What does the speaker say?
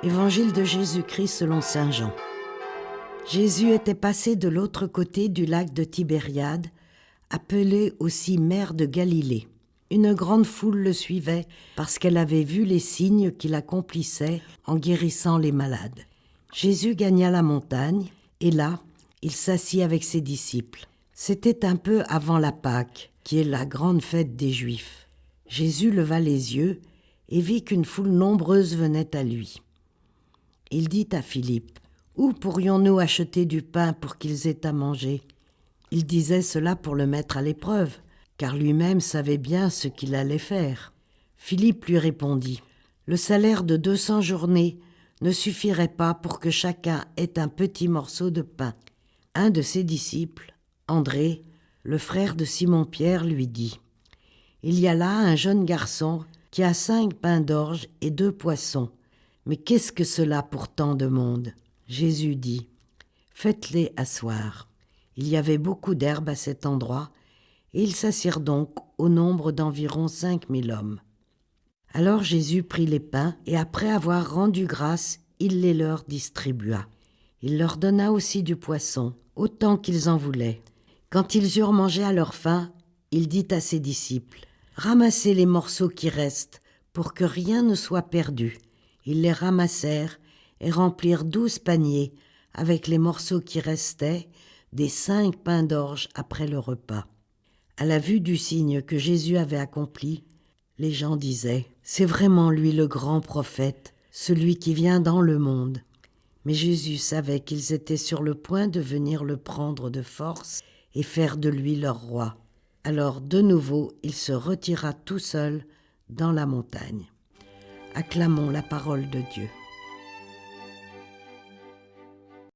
Évangile de Jésus-Christ selon saint Jean. Jésus était passé de l'autre côté du lac de Tibériade, appelé aussi mer de Galilée. Une grande foule le suivait parce qu'elle avait vu les signes qu'il accomplissait en guérissant les malades. Jésus gagna la montagne et là, il s'assit avec ses disciples. C'était un peu avant la Pâque, qui est la grande fête des Juifs. Jésus leva les yeux et vit qu'une foule nombreuse venait à lui. Il dit à Philippe, « Où pourrions-nous acheter du pain pour qu'ils aient à manger ?» Il disait cela pour le mettre à l'épreuve, car lui-même savait bien ce qu'il allait faire. Philippe lui répondit, « Le salaire de 200 journées ne suffirait pas pour que chacun ait un petit morceau de pain. » Un de ses disciples, André, le frère de Simon-Pierre, lui dit, « Il y a là un jeune garçon qui a 5 pains d'orge et 2 poissons. Mais qu'est-ce que cela pour tant de monde ?» Jésus dit, « Faites-les asseoir. » Il y avait beaucoup d'herbe à cet endroit, et ils s'assirent donc au nombre d'environ 5000 hommes. Alors Jésus prit les pains, et après avoir rendu grâce, il les leur distribua. Il leur donna aussi du poisson, autant qu'ils en voulaient. Quand ils eurent mangé à leur faim, il dit à ses disciples, « Ramassez les morceaux qui restent, pour que rien ne soit perdu. » Ils les ramassèrent et remplirent 12 paniers avec les morceaux qui restaient des 5 pains d'orge après le repas. À la vue du signe que Jésus avait accompli, les gens disaient « C'est vraiment lui le grand prophète, celui qui vient dans le monde. » Mais Jésus savait qu'ils étaient sur le point de venir le prendre de force et faire de lui leur roi. Alors de nouveau, il se retira tout seul dans la montagne. Acclamons la parole de Dieu.